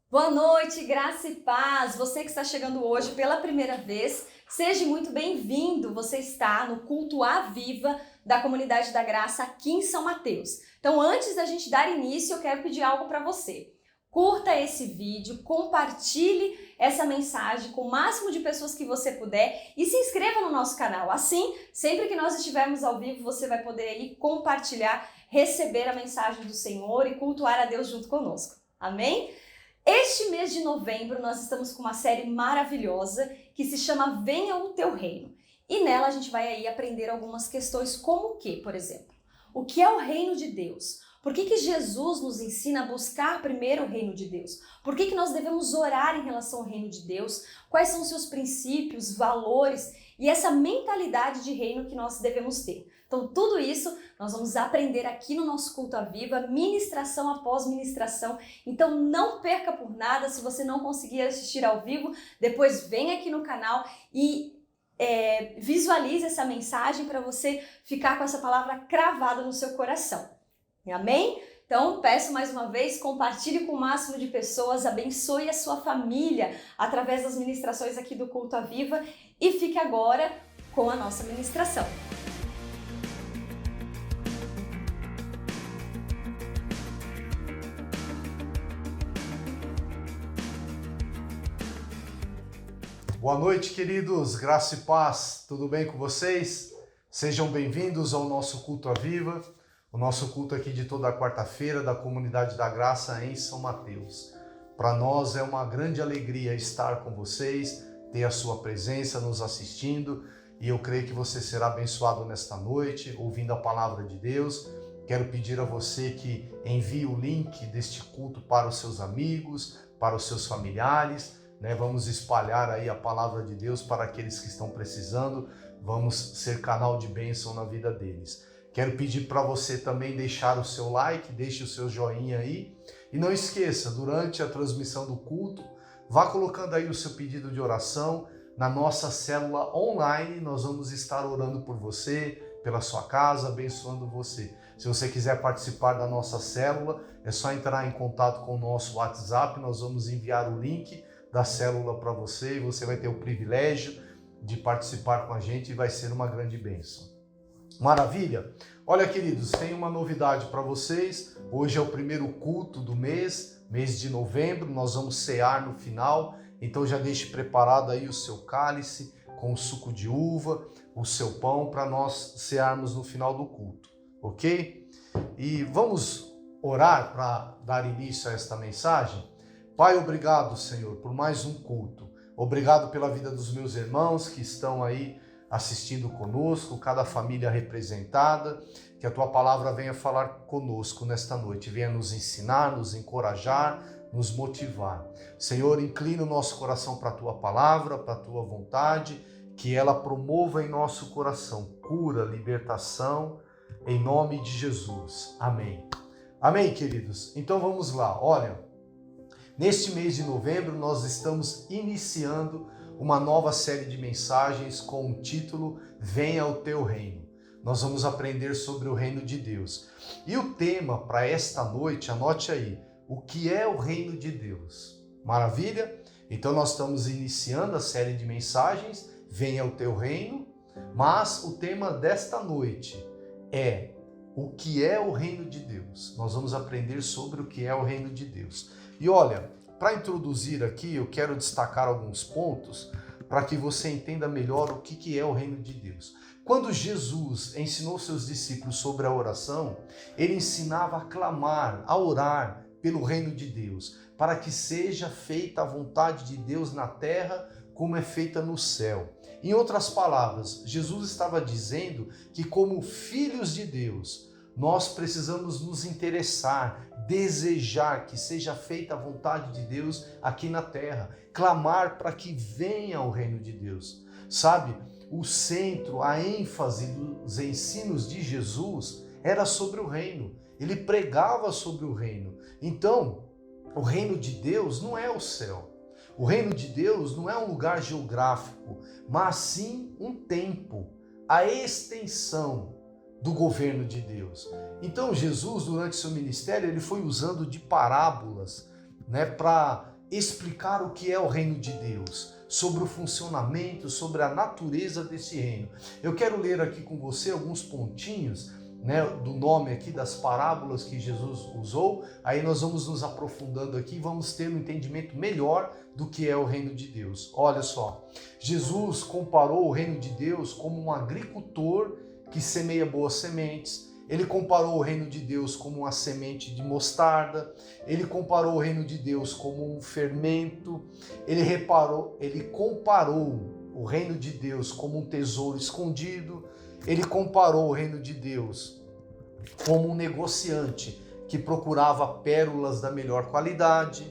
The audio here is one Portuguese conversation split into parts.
Boa noite, graça e paz. Você que está chegando hoje pela primeira vez, seja muito bem-vindo. Você está no culto à Viva da Comunidade da Graça aqui em São Mateus. Então, antes da gente dar início, eu quero pedir algo para você. Curta esse vídeo, compartilhe essa mensagem com o máximo de pessoas que você puder e se inscreva no nosso canal. Assim, sempre que nós estivermos ao vivo, você vai poder aí compartilhar, receber a mensagem do Senhor e cultuar a Deus junto conosco. Amém? Este mês de novembro nós estamos com uma série maravilhosa que se chama Venha o Teu Reino. E nela a gente vai aí aprender algumas questões como o que, por exemplo? O que é o reino de Deus? Por que Jesus nos ensina a buscar primeiro o reino de Deus? Por que nós devemos orar em relação ao reino de Deus? Quais são os seus princípios, valores e essa mentalidade de reino que nós devemos ter? Então tudo isso nós vamos aprender aqui no nosso culto à Viva, ministração após ministração. Então não perca por nada. Se você não conseguir assistir ao vivo, depois vem aqui no canal e visualize essa mensagem para você ficar com essa palavra cravada no seu coração. Amém? Então peço mais uma vez, compartilhe com o máximo de pessoas, abençoe a sua família através das ministrações aqui do culto à Viva e fique agora com a nossa ministração. Boa noite, queridos, graça e paz, tudo bem com vocês? Sejam bem-vindos ao nosso culto à Viva, o nosso culto aqui de toda quarta-feira da Comunidade da Graça em São Mateus. Para nós é uma grande alegria estar com vocês, ter a sua presença nos assistindo e eu creio que você será abençoado nesta noite, ouvindo a palavra de Deus. Quero pedir a você que envie o link deste culto para os seus amigos, para os seus familiares. Vamos espalhar aí a palavra de Deus para aqueles que estão precisando, vamos ser canal de bênção na vida deles. Quero pedir para você também deixar o seu like, deixe o seu joinha aí e não esqueça, durante a transmissão do culto, vá colocando aí o seu pedido de oração na nossa célula online, nós vamos estar orando por você, pela sua casa, abençoando você. Se você quiser participar da nossa célula, é só entrar em contato com o nosso WhatsApp, nós vamos enviar o link da célula para você e você vai ter o privilégio de participar com a gente e vai ser uma grande bênção. Maravilha? Olha, queridos, tem uma novidade para vocês. Hoje é o primeiro culto do mês de novembro, nós vamos cear no final, então já deixe preparado aí o seu cálice com o suco de uva, o seu pão para nós cearmos no final do culto, ok? E vamos orar para dar início a esta mensagem? Pai, obrigado, Senhor, por mais um culto. Obrigado pela vida dos meus irmãos que estão aí assistindo conosco, cada família representada. Que a Tua palavra venha falar conosco nesta noite, venha nos ensinar, nos encorajar, nos motivar. Senhor, inclina o nosso coração para a Tua palavra, para a Tua vontade, que ela promova em nosso coração cura, libertação, em nome de Jesus. Amém. Amém, queridos? Então vamos lá, olha. Neste mês de novembro, nós estamos iniciando uma nova série de mensagens com o título Venha o Teu Reino. Nós vamos aprender sobre o reino de Deus. E o tema para esta noite, anote aí, o que é o reino de Deus? Maravilha? Então nós estamos iniciando a série de mensagens, Venha o Teu Reino, mas o tema desta noite é o que é o reino de Deus. Nós vamos aprender sobre o que é o reino de Deus. E olha, para introduzir aqui, eu quero destacar alguns pontos para que você entenda melhor o que é o reino de Deus. Quando Jesus ensinou seus discípulos sobre a oração, ele ensinava a clamar, a orar pelo reino de Deus, para que seja feita a vontade de Deus na terra como é feita no céu. Em outras palavras, Jesus estava dizendo que como filhos de Deus, nós precisamos nos interessar, desejar que seja feita a vontade de Deus aqui na terra, clamar para que venha o reino de Deus. Sabe, o centro, a ênfase dos ensinos de Jesus era sobre o reino. Ele pregava sobre o reino. Então, o reino de Deus não é o céu. O reino de Deus não é um lugar geográfico, mas sim um tempo, a extensão do governo de Deus. Então Jesus, durante seu ministério, ele foi usando de parábolas, para explicar o que é o reino de Deus, sobre o funcionamento, sobre a natureza desse reino. Eu quero ler aqui com você alguns pontinhos, né, do nome aqui das parábolas que Jesus usou. Aí nós vamos nos aprofundando aqui e vamos ter um entendimento melhor do que é o reino de Deus. Olha só, Jesus comparou o reino de Deus como um agricultor que semeia boas sementes. Ele comparou o reino de Deus como uma semente de mostarda. Ele comparou o reino de Deus como um fermento. Ele comparou o reino de Deus como um tesouro escondido. Ele comparou o reino de Deus como um negociante que procurava pérolas da melhor qualidade.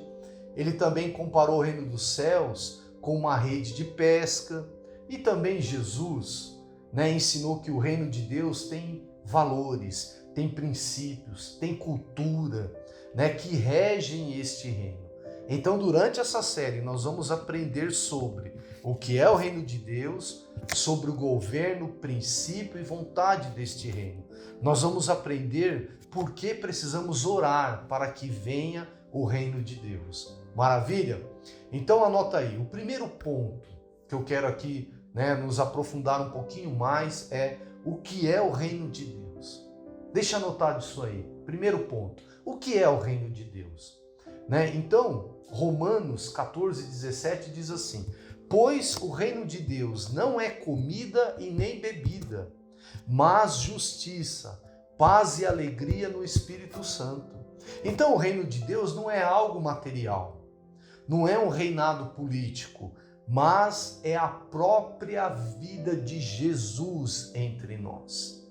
Ele também comparou o reino dos céus com uma rede de pesca. E também Jesus, né, ensinou que o reino de Deus tem valores, tem princípios, tem cultura, né, que regem este reino. Então, durante essa série, nós vamos aprender sobre o que é o reino de Deus, sobre o governo, princípio e vontade deste reino. Nós vamos aprender por que precisamos orar para que venha o reino de Deus. Maravilha? Então, anota aí. O primeiro ponto que eu quero aqui, né, nos aprofundar um pouquinho mais é o que é o reino de Deus. Deixa anotado isso aí. Primeiro ponto. O que é o reino de Deus? Né? Então, Romanos 14:17 diz assim: pois o reino de Deus não é comida e nem bebida, mas justiça, paz e alegria no Espírito Santo. Então, o reino de Deus não é algo material, não é um reinado político, mas é a própria vida de Jesus entre nós.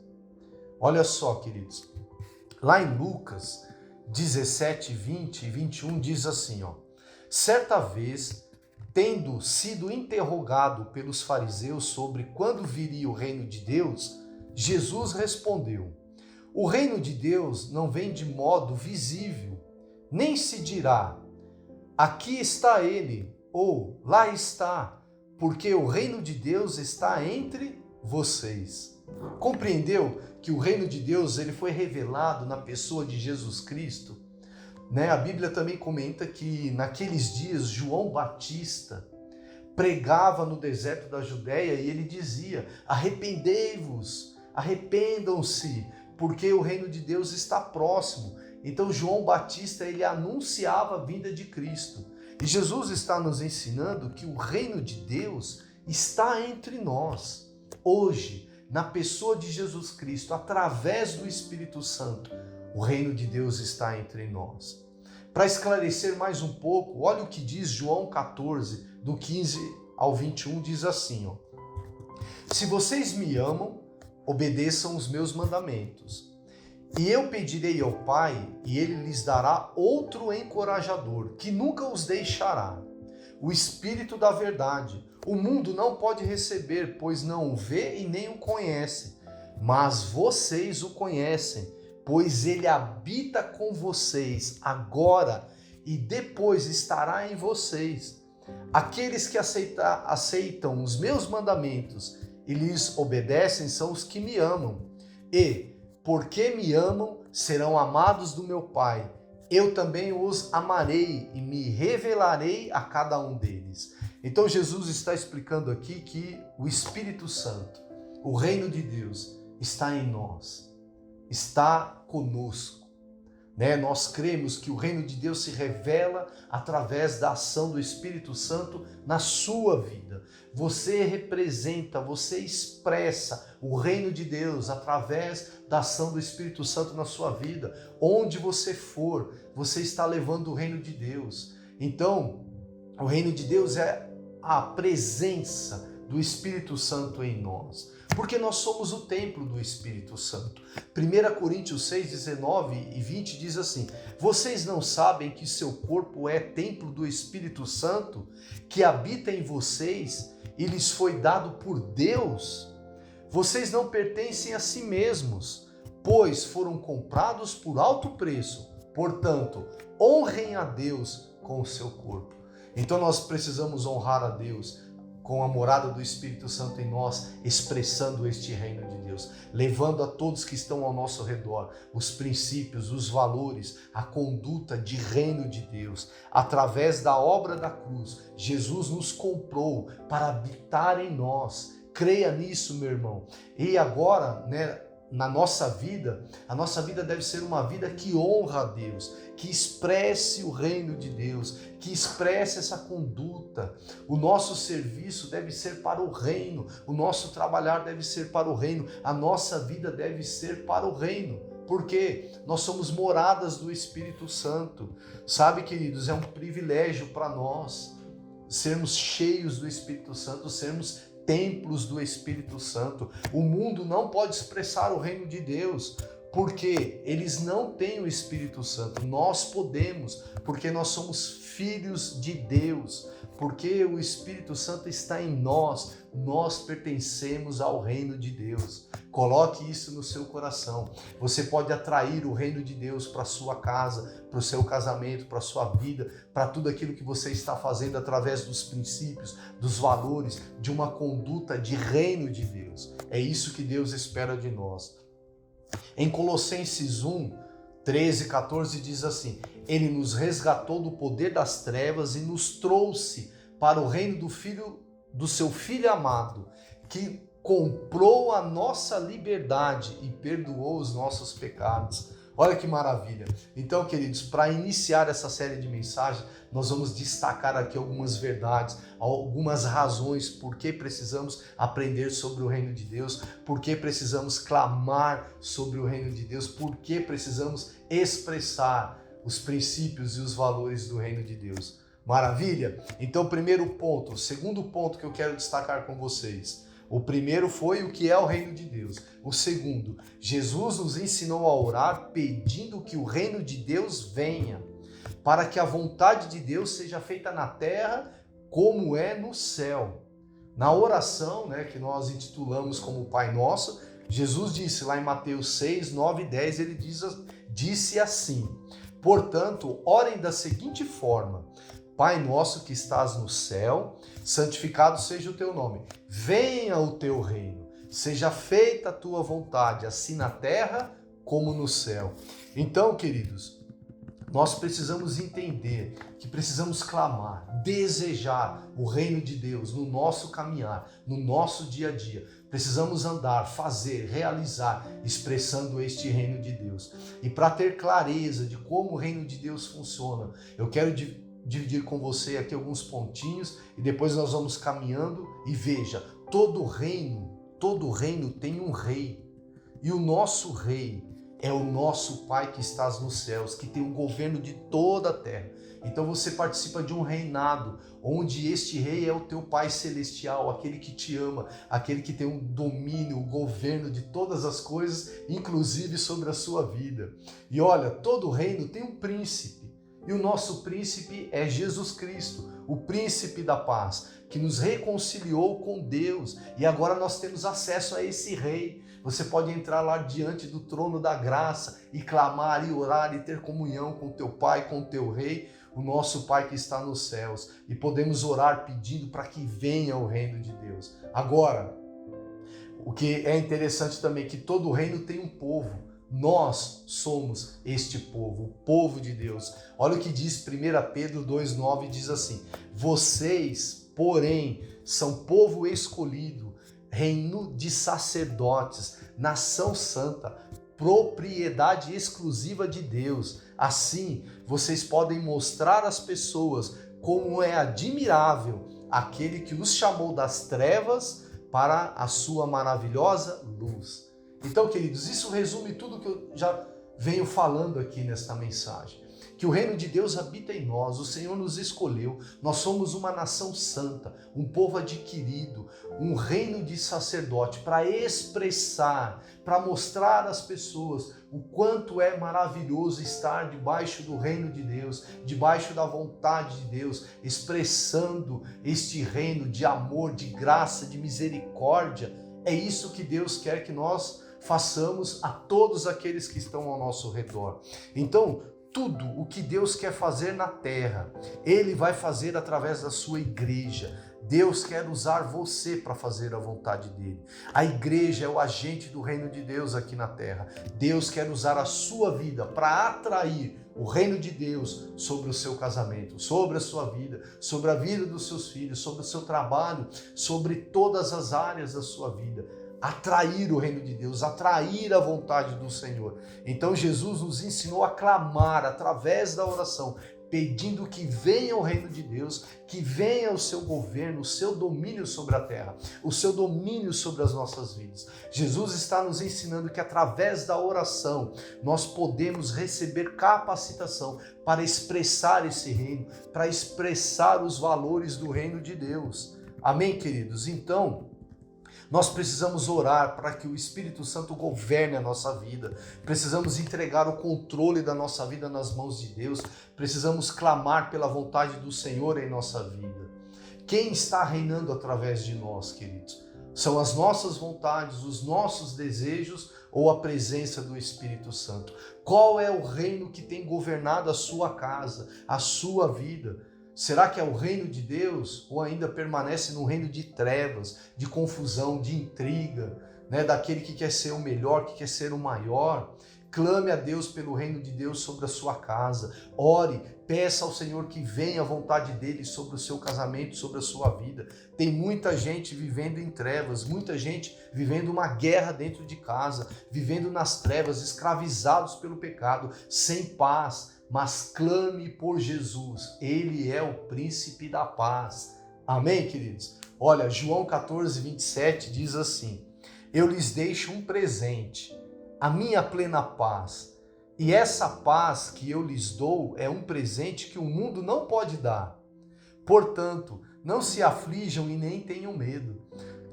Olha só, queridos, lá em Lucas 17, 20 e 21 diz assim, ó: certa vez, tendo sido interrogado pelos fariseus sobre quando viria o reino de Deus, Jesus respondeu: o reino de Deus não vem de modo visível, nem se dirá, aqui está ele, ou lá está, porque o reino de Deus está entre vocês. Compreendeu que o reino de Deus ele foi revelado na pessoa de Jesus Cristo? Né? A Bíblia também comenta que naqueles dias João Batista pregava no deserto da Judéia e ele dizia: arrependei-vos, arrependam-se, porque o reino de Deus está próximo. Então João Batista ele anunciava a vinda de Cristo. E Jesus está nos ensinando que o reino de Deus está entre nós. Hoje, na pessoa de Jesus Cristo, através do Espírito Santo, o reino de Deus está entre nós. Para esclarecer mais um pouco, olha o que diz João 14, do 15 ao 21, diz assim, ó: se vocês me amam, obedeçam os meus mandamentos. E eu pedirei ao Pai, e ele lhes dará outro encorajador, que nunca os deixará, o Espírito da verdade. O mundo não pode receber, pois não o vê e nem o conhece. Mas vocês o conhecem, pois ele habita com vocês agora e depois estará em vocês. Aqueles que aceitam os meus mandamentos e lhes obedecem são os que me amam. E, porque me amam, serão amados do meu Pai. Eu também os amarei e me revelarei a cada um deles. Então Jesus está explicando aqui que o Espírito Santo, o reino de Deus, está em nós, está conosco. Né? Nós cremos que o reino de Deus se revela através da ação do Espírito Santo na sua vida. Você representa, você expressa o reino de Deus através da ação do Espírito Santo na sua vida. Onde você for, você está levando o reino de Deus. Então, o reino de Deus é a presença do Espírito Santo em nós, porque nós somos o templo do Espírito Santo. 1 Coríntios 6, 19 e 20 diz assim: vocês não sabem que seu corpo é templo do Espírito Santo, que habita em vocês e lhes foi dado por Deus? Vocês não pertencem a si mesmos, pois foram comprados por alto preço. Portanto, honrem a Deus com o seu corpo. Então nós precisamos honrar a Deus com a morada do Espírito Santo em nós, expressando este reino de Deus, levando a todos que estão ao nosso redor os princípios, os valores, a conduta de reino de Deus. Através da obra da cruz, Jesus nos comprou para habitar em nós. Creia nisso, meu irmão. E agora, na nossa vida, a nossa vida deve ser uma vida que honra a Deus, que expresse o reino de Deus, que expresse essa conduta. O nosso serviço deve ser para o reino, o nosso trabalhar deve ser para o reino, a nossa vida deve ser para o reino. Porque nós somos moradas do Espírito Santo. Sabe, queridos, é um privilégio para nós sermos cheios do Espírito Santo, sermos templos do Espírito Santo. O mundo não pode expressar o reino de Deus, porque eles não têm o Espírito Santo. Nós podemos, porque nós somos filhos de Deus, porque o Espírito Santo está em nós, nós pertencemos ao reino de Deus. Coloque isso no seu coração. Você pode atrair o reino de Deus para a sua casa, para o seu casamento, para a sua vida, para tudo aquilo que você está fazendo através dos princípios, dos valores, de uma conduta de reino de Deus. É isso que Deus espera de nós. Em Colossenses 1, 13, 14 diz assim: Ele nos resgatou do poder das trevas e nos trouxe para o reino do seu Filho amado, que comprou a nossa liberdade e perdoou os nossos pecados. Olha que maravilha! Então, queridos, para iniciar essa série de mensagens, nós vamos destacar aqui algumas verdades, algumas razões por que precisamos aprender sobre o reino de Deus, por que precisamos clamar sobre o reino de Deus, por que precisamos expressar os princípios e os valores do reino de Deus. Maravilha? Então, primeiro ponto. O segundo ponto que eu quero destacar com vocês. O primeiro foi o que é o reino de Deus. O segundo, Jesus nos ensinou a orar pedindo que o reino de Deus venha, para que a vontade de Deus seja feita na terra como é no céu. Na oração, que nós intitulamos como Pai Nosso, Jesus disse lá em Mateus 6, 9 e 10, ele disse assim: Portanto, orem da seguinte forma: Pai nosso que estás no céu, santificado seja o teu nome. Venha o teu reino, seja feita a tua vontade, assim na terra como no céu. Então, queridos, nós precisamos entender que precisamos clamar, desejar o reino de Deus no nosso caminhar, no nosso dia a dia. Precisamos andar, fazer, realizar, expressando este reino de Deus. E para ter clareza de como o reino de Deus funciona, eu quero dividir com você aqui alguns pontinhos e depois nós vamos caminhando. E veja, todo reino tem um rei, e o nosso rei é o nosso Pai que estás nos céus, que tem o governo de toda a terra. Então você participa de um reinado, onde este rei é o teu Pai celestial, aquele que te ama, aquele que tem um domínio, o governo de todas as coisas, inclusive sobre a sua vida. E olha, todo reino tem um príncipe. E o nosso príncipe é Jesus Cristo, o príncipe da paz, que nos reconciliou com Deus. E agora nós temos acesso a esse rei. Você pode entrar lá diante do trono da graça e clamar e orar e ter comunhão com teu Pai, com teu rei, o nosso Pai que está nos céus. E podemos orar pedindo para que venha o reino de Deus. Agora, o que é interessante também é que todo reino tem um povo. Nós somos este povo, o povo de Deus. Olha o que diz 1 Pedro 2,9, diz assim: Vocês, porém, são povo escolhido, reino de sacerdotes, nação santa, propriedade exclusiva de Deus. Assim, vocês podem mostrar às pessoas como é admirável aquele que os chamou das trevas para a sua maravilhosa luz. Então, queridos, isso resume tudo que eu já venho falando aqui nesta mensagem. Que o reino de Deus habita em nós, o Senhor nos escolheu, nós somos uma nação santa, um povo adquirido, um reino de sacerdote para expressar, para mostrar às pessoas o quanto é maravilhoso estar debaixo do reino de Deus, debaixo da vontade de Deus, expressando este reino de amor, de graça, de misericórdia. É isso que Deus quer que nós façamos a todos aqueles que estão ao nosso redor. Então, tudo o que Deus quer fazer na terra, Ele vai fazer através da sua igreja, Deus quer usar você para fazer a vontade dele. A igreja é o agente do reino de Deus aqui na terra. Deus quer usar a sua vida para atrair o reino de Deus sobre o seu casamento, sobre a sua vida, sobre a vida dos seus filhos, sobre o seu trabalho, sobre todas as áreas da sua vida. Atrair o reino de Deus, atrair a vontade do Senhor. Então Jesus nos ensinou a clamar através da oração, pedindo que venha o reino de Deus, que venha o seu governo, o seu domínio sobre a terra, o seu domínio sobre as nossas vidas. Jesus está nos ensinando que através da oração nós podemos receber capacitação para expressar esse reino, para expressar os valores do reino de Deus. Amém, queridos? Então, nós precisamos orar para que o Espírito Santo governe a nossa vida. Precisamos entregar o controle da nossa vida nas mãos de Deus. Precisamos clamar pela vontade do Senhor em nossa vida. Quem está reinando através de nós, queridos? São as nossas vontades, os nossos desejos ou a presença do Espírito Santo? Qual é o reino que tem governado a sua casa, a sua vida? Será que é o reino de Deus ou ainda permanece no reino de trevas, de confusão, de intriga, daquele que quer ser o melhor, que quer ser o maior? Clame a Deus pelo reino de Deus sobre a sua casa. Ore, peça ao Senhor que venha a vontade dele sobre o seu casamento, sobre a sua vida. Tem muita gente vivendo em trevas, muita gente vivendo uma guerra dentro de casa, vivendo nas trevas, escravizados pelo pecado, sem paz. Mas clame por Jesus, Ele é o príncipe da paz. Amém, queridos? Olha, João 14, 27 diz assim: eu lhes deixo um presente, a minha plena paz. E essa paz que eu lhes dou é um presente que o mundo não pode dar. Portanto, não se aflijam e nem tenham medo.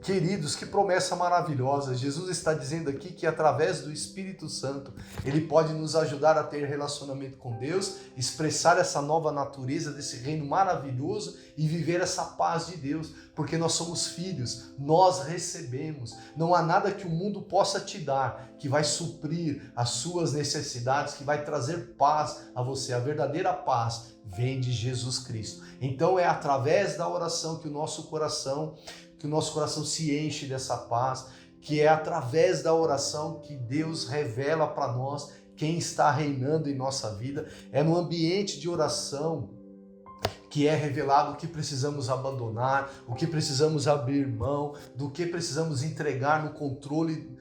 Queridos, que promessa maravilhosa. Jesus está dizendo aqui que através do Espírito Santo, Ele pode nos ajudar a ter relacionamento com Deus, expressar essa nova natureza desse reino maravilhoso e viver essa paz de Deus, porque nós somos filhos, nós recebemos. Não há nada que o mundo possa te dar que vai suprir as suas necessidades, que vai trazer paz a você. A verdadeira paz vem de Jesus Cristo. Então é através da oração que o nosso coração se enche dessa paz, que é através da oração que Deus revela para nós quem está reinando em nossa vida. É no ambiente de oração que é revelado o que precisamos abandonar, o que precisamos abrir mão, do que precisamos entregar no controle,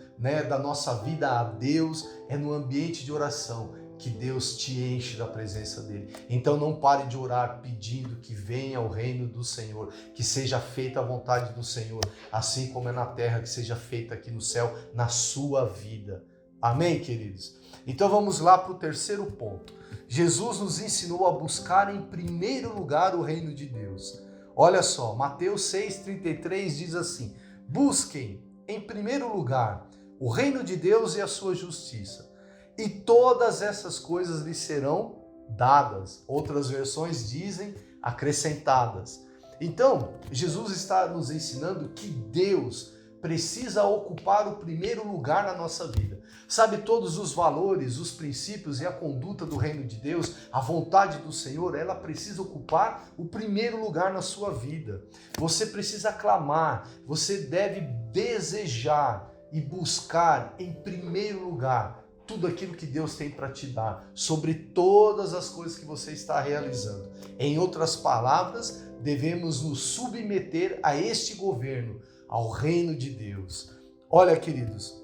da nossa vida a Deus. É no ambiente de oração que Deus te enche da presença dele. Então não pare de orar pedindo que venha o reino do Senhor, que seja feita a vontade do Senhor, assim como é na terra, que seja feita aqui no céu, na sua vida. Amém, queridos? Então vamos lá para o terceiro ponto. Jesus nos ensinou a buscar em primeiro lugar o reino de Deus. Olha só, Mateus 6,33 diz assim: busquem em primeiro lugar o reino de Deus e a sua justiça, e todas essas coisas lhe serão dadas. Outras versões dizem acrescentadas. Então, Jesus está nos ensinando que Deus precisa ocupar o primeiro lugar na nossa vida. Sabe, todos os valores, os princípios e a conduta do reino de Deus, a vontade do Senhor, ela precisa ocupar o primeiro lugar na sua vida. Você precisa clamar, você deve desejar e buscar em primeiro lugar tudo aquilo que Deus tem para te dar, sobre todas as coisas que você está realizando. Em outras palavras, devemos nos submeter a este governo, ao reino de Deus. Olha, queridos,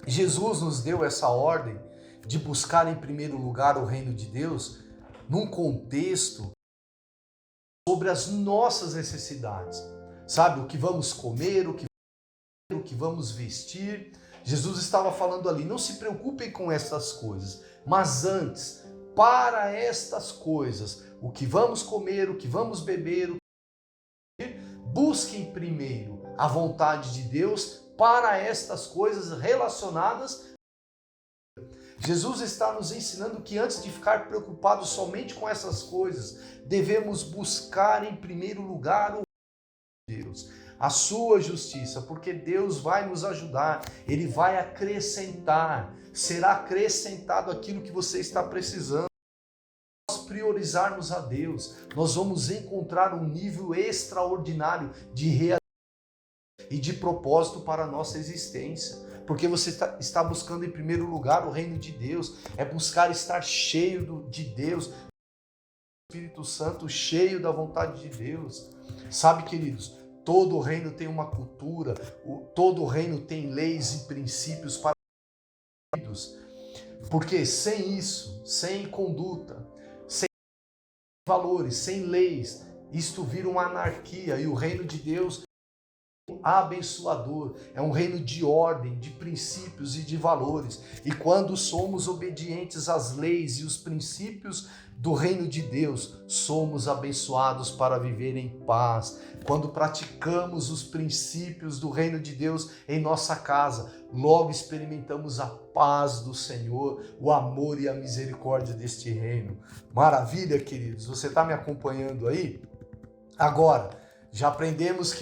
Jesus nos deu essa ordem de buscar em primeiro lugar o reino de Deus num contexto sobre as nossas necessidades. Sabe, o que vamos comer, o que vamos vestir. Jesus estava falando ali, não se preocupem com essas coisas, mas antes, para estas coisas, o que vamos comer, o que vamos beber, busquem primeiro a vontade de Deus para estas coisas relacionadas. Jesus está nos ensinando que antes de ficar preocupados somente com essas coisas, devemos buscar em primeiro lugar o Deus, a sua justiça, porque Deus vai nos ajudar, Ele vai acrescentar, será acrescentado aquilo que você está precisando. Nós priorizarmos a Deus, nós vamos encontrar um nível extraordinário de realidade e de propósito para a nossa existência. Porque você está buscando em primeiro lugar o reino de Deus, é buscar estar cheio de Deus, Espírito Santo, cheio da vontade de Deus. Sabe, queridos, todo reino tem uma cultura, todo reino tem leis e princípios para os. Porque sem isso, sem conduta, sem valores, sem leis, isto vira uma anarquia e o reino de Deus abençoador, é um reino de ordem, de princípios e de valores. E quando somos obedientes às leis e os princípios do reino de Deus, somos abençoados para viver em paz. Quando praticamos os princípios do reino de Deus em nossa casa, logo experimentamos a paz do Senhor, o amor e a misericórdia deste reino. Maravilha, queridos, você está me acompanhando aí? Agora, já aprendemos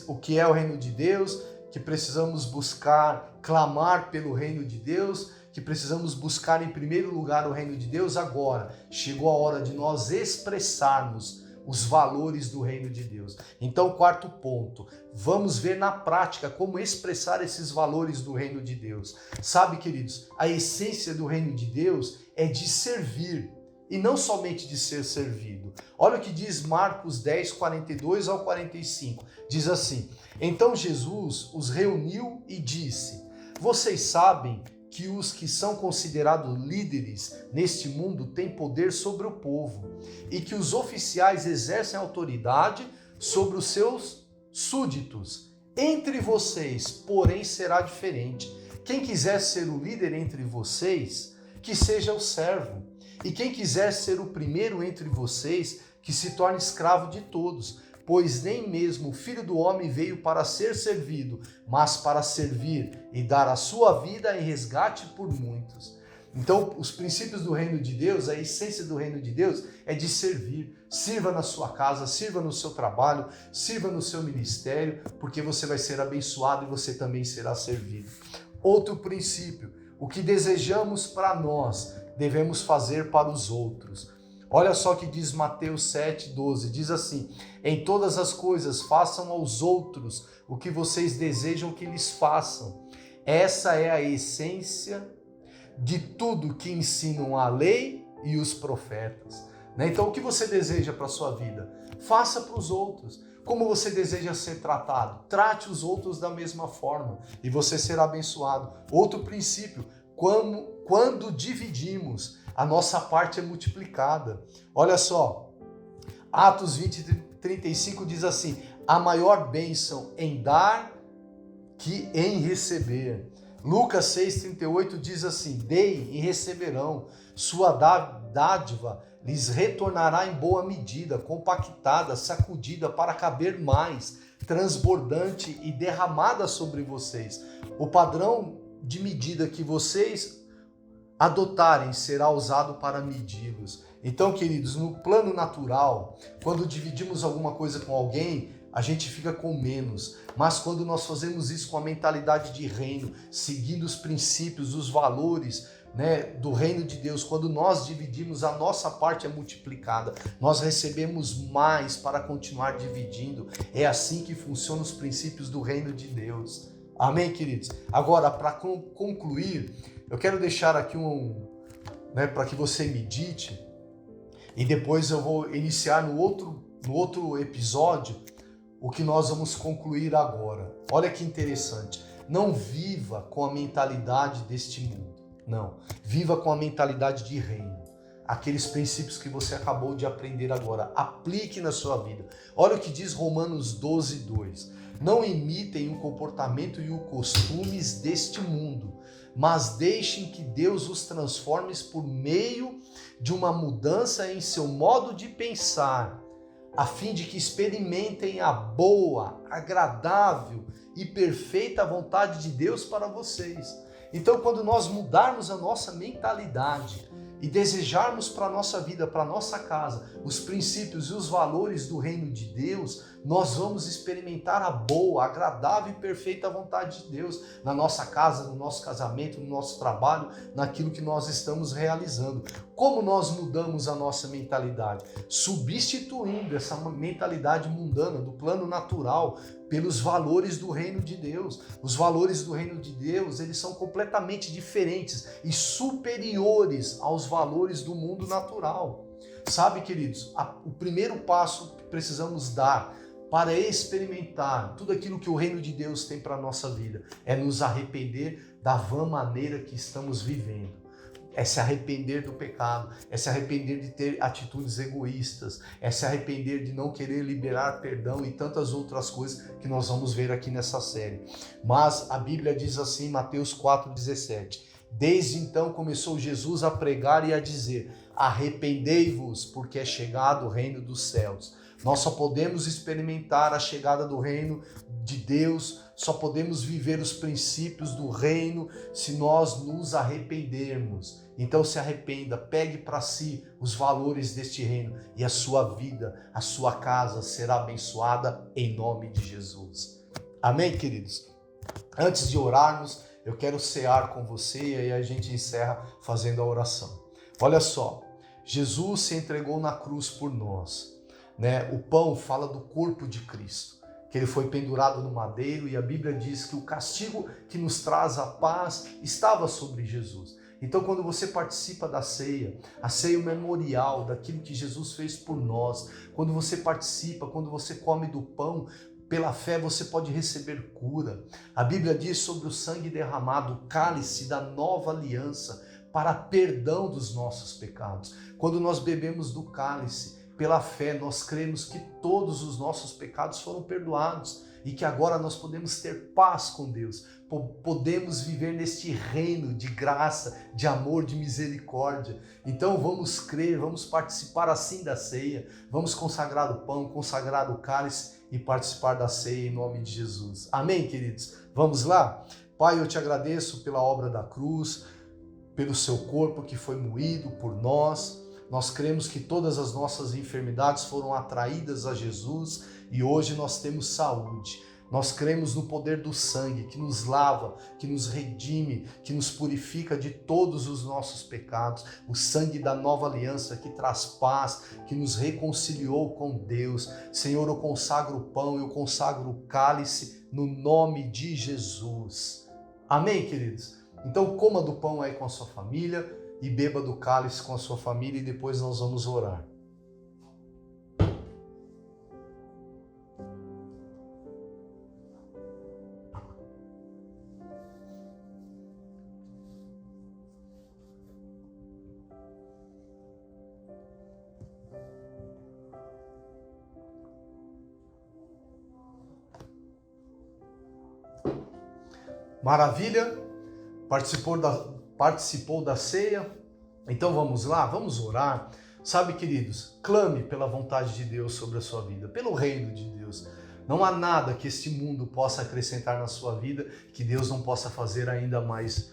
o que é o reino de Deus, que precisamos buscar, clamar pelo reino de Deus, que precisamos buscar em primeiro lugar o reino de Deus. Agora, chegou a hora de nós expressarmos os valores do reino de Deus. Então, quarto ponto, vamos ver na prática como expressar esses valores do reino de Deus. Sabe, queridos, a essência do reino de Deus é de servir. E não somente de ser servido. Olha o que diz Marcos 10, 42 ao 45. Diz assim: então Jesus os reuniu e disse: vocês sabem que os que são considerados líderes neste mundo têm poder sobre o povo e que os oficiais exercem autoridade sobre os seus súditos. Entre vocês, porém, será diferente. Quem quiser ser o líder entre vocês, que seja o servo. E quem quiser ser o primeiro entre vocês, que se torne escravo de todos, pois nem mesmo o Filho do Homem veio para ser servido, mas para servir e dar a sua vida em resgate por muitos. Então, os princípios do reino de Deus, a essência do reino de Deus é de servir. Sirva na sua casa, sirva no seu trabalho, sirva no seu ministério, porque você vai ser abençoado e você também será servido. Outro princípio, o que desejamos para nós, devemos fazer para os outros. Olha só o que diz Mateus 7,12, diz assim: em todas as coisas façam aos outros o que vocês desejam que lhes façam. Essa é a essência de tudo que ensinam a lei e os profetas. Então, o que você deseja para a sua vida? Faça para os outros. Como você deseja ser tratado? Trate os outros da mesma forma e você será abençoado. Outro princípio, quando dividimos, a nossa parte é multiplicada. Olha só, Atos 20:35 diz assim: a maior bênção em dar que em receber. Lucas 6,38 diz assim: deem e receberão, sua dádiva lhes retornará em boa medida, compactada, sacudida para caber mais, transbordante e derramada sobre vocês. O padrão de medida que vocês adotarem será usado para medi-los. Então, queridos, no plano natural, quando dividimos alguma coisa com alguém, a gente fica com menos. Mas quando nós fazemos isso com a mentalidade de reino, seguindo os princípios, os valores, do reino de Deus, quando nós dividimos, a nossa parte é multiplicada. Nós recebemos mais para continuar dividindo. É assim que funcionam os princípios do reino de Deus. Amém, queridos? Agora, para concluir, eu quero deixar aqui para que você medite, e depois eu vou iniciar no outro episódio o que nós vamos concluir agora. Olha que interessante. Não viva com a mentalidade deste mundo. Não. Viva com a mentalidade de reino. Aqueles princípios que você acabou de aprender agora. Aplique na sua vida. Olha o que diz Romanos 12:2. Não imitem o comportamento e os costumes deste mundo, mas deixem que Deus os transforme por meio de uma mudança em seu modo de pensar, a fim de que experimentem a boa, agradável e perfeita vontade de Deus para vocês. Então, quando nós mudarmos a nossa mentalidade e desejarmos para a nossa vida, para a nossa casa, os princípios e os valores do reino de Deus, nós vamos experimentar a boa, agradável e perfeita vontade de Deus na nossa casa, no nosso casamento, no nosso trabalho, naquilo que nós estamos realizando. como nós mudamos a nossa mentalidade? Substituindo essa mentalidade mundana, do plano natural, pelos valores do reino de Deus. Os valores do reino de Deus, eles são completamente diferentes e superiores aos valores do mundo natural. Sabe, queridos, o primeiro passo que precisamos dar para experimentar tudo aquilo que o reino de Deus tem para a nossa vida é nos arrepender da vã maneira que estamos vivendo. É se arrepender do pecado, é se arrepender de ter atitudes egoístas, é se arrepender de não querer liberar perdão e tantas outras coisas que nós vamos ver aqui nessa série. Mas a Bíblia diz assim em Mateus 4,17: desde então começou Jesus a pregar e a dizer: arrependei-vos, porque é chegado o reino dos céus. Nós só podemos experimentar a chegada do reino de Deus, só podemos viver os princípios do reino se nós nos arrependermos. Então se arrependa, pegue para si os valores deste reino e a sua vida, a sua casa será abençoada em nome de Jesus. Amém, queridos? Antes de orarmos, eu quero cear com você e aí a gente encerra fazendo a oração. Olha só, Jesus se entregou na cruz por nós. O pão fala do corpo de Cristo, que ele foi pendurado no madeiro, e a Bíblia diz que o castigo que nos traz a paz estava sobre Jesus. Então, quando você participa da ceia, a ceia é o memorial daquilo que Jesus fez por nós. Quando você participa, quando você come do pão, pela fé você pode receber cura. A Bíblia diz sobre o sangue derramado, o cálice da nova aliança, para perdão dos nossos pecados. Quando nós bebemos do cálice, pela fé, nós cremos que todos os nossos pecados foram perdoados e que agora nós podemos ter paz com Deus, podemos viver neste reino de graça, de amor, de misericórdia. Então vamos crer, vamos participar assim da ceia, vamos consagrar o pão, consagrar o cálice e participar da ceia em nome de Jesus. Amém, queridos? Vamos lá? Pai, eu te agradeço pela obra da cruz, pelo seu corpo que foi moído por nós. Nós cremos que todas as nossas enfermidades foram atraídas a Jesus e hoje nós temos saúde. Nós cremos no poder do sangue que nos lava, que nos redime, que nos purifica de todos os nossos pecados. O sangue da nova aliança que traz paz, que nos reconciliou com Deus. Senhor, eu consagro o pão, eu consagro o cálice no nome de Jesus. Amém, queridos? Então coma do pão aí com a sua família e beba do cálice com a sua família e depois nós vamos orar. Maravilha? Participou da ceia? Então vamos lá, vamos orar. Sabe, queridos, clame pela vontade de Deus sobre a sua vida, pelo reino de Deus. Não há nada que este mundo possa acrescentar na sua vida que Deus não possa fazer ainda mais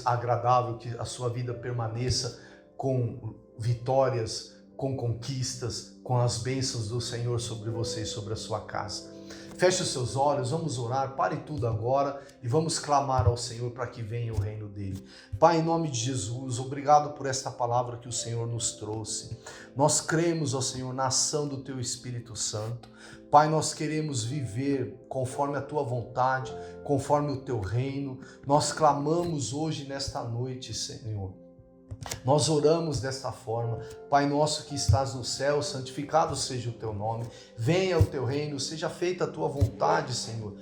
agradável, que a sua vida permaneça com vitórias, com conquistas, com as bênçãos do Senhor sobre você e sobre a sua casa. Feche os seus olhos, vamos orar, pare tudo agora e vamos clamar ao Senhor para que venha o reino dele. Pai, em nome de Jesus, obrigado por esta palavra que o Senhor nos trouxe. Nós cremos, ó Senhor, na ação do Teu Espírito Santo. Pai, nós queremos viver conforme a Tua vontade, conforme o Teu reino. Nós clamamos hoje, nesta noite, Senhor. Nós oramos desta forma: Pai nosso que estás no céu, santificado seja o teu nome, venha o teu reino, seja feita a tua vontade, Senhor,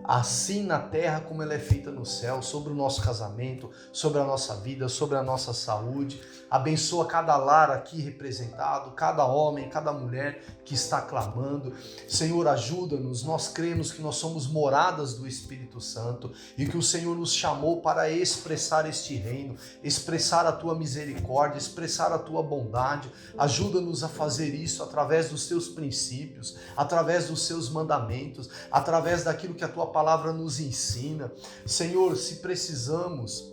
assim na terra como ela é feita no céu, sobre o nosso casamento, sobre a nossa vida, sobre a nossa saúde. Abençoa cada lar aqui representado, cada homem, cada mulher que está clamando. Senhor, ajuda-nos, nós cremos que nós somos moradas do Espírito Santo e que o Senhor nos chamou para expressar este reino, expressar a tua misericórdia, expressar a tua bondade. Ajuda-nos a fazer isso através dos teus princípios, através dos seus mandamentos, através daquilo que a tua palavra nos ensina. Senhor, se precisamos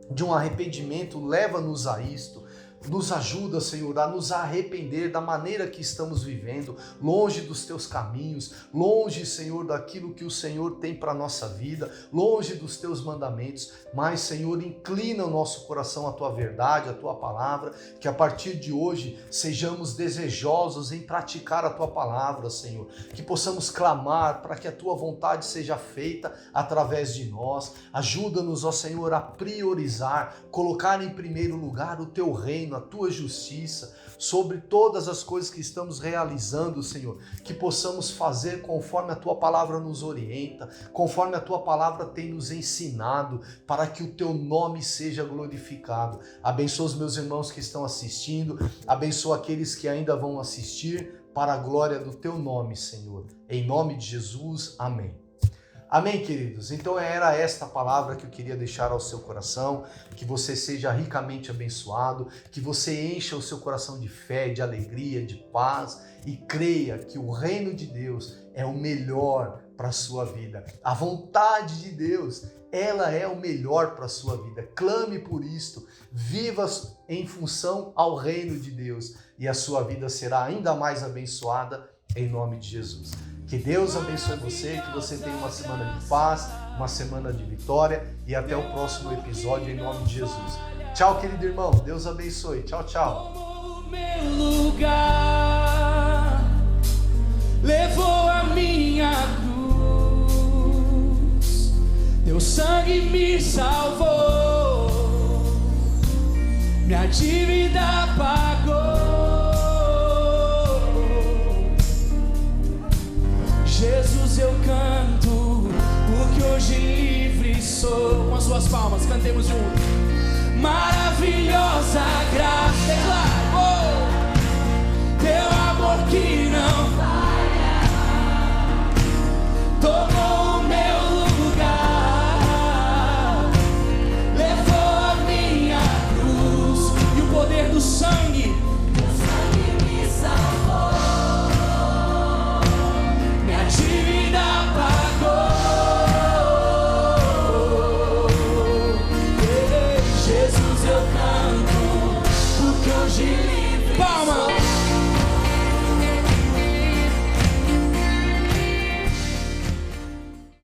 de um arrependimento, leva-nos a isto. nos ajuda, Senhor, a nos arrepender da maneira que estamos vivendo, longe dos teus caminhos, longe, Senhor, daquilo que o Senhor tem para a nossa vida, longe dos teus mandamentos, mas, Senhor, inclina o nosso coração à tua verdade, à tua palavra, que a partir de hoje sejamos desejosos em praticar a tua palavra, Senhor, que possamos clamar para que a tua vontade seja feita através de nós. Ajuda-nos, ó Senhor, a priorizar, colocar em primeiro lugar o teu reino, a tua justiça, sobre todas as coisas que estamos realizando, Senhor, que possamos fazer conforme a tua palavra nos orienta, conforme a tua palavra tem nos ensinado, para que o teu nome seja glorificado. Abençoa os meus irmãos que estão assistindo, abençoa aqueles que ainda vão assistir, para a glória do teu nome, Senhor. Em nome de Jesus, amém. Amém, queridos? Então era esta palavra que eu queria deixar ao seu coração, que você seja ricamente abençoado, que você encha o seu coração de fé, de alegria, de paz e creia que o reino de Deus é o melhor para a sua vida. A vontade de Deus, ela é o melhor para a sua vida. Clame por isto, viva em função ao reino de Deus e a sua vida será ainda mais abençoada em nome de Jesus. Que Deus abençoe você, que você tenha uma semana de paz, uma semana de vitória e até o próximo episódio em nome de Jesus. Tchau, querido irmão. Deus abençoe. Tchau, tchau. Meu lugar levou a minha cruz, teu sangue me salvou, minha dívida pagou.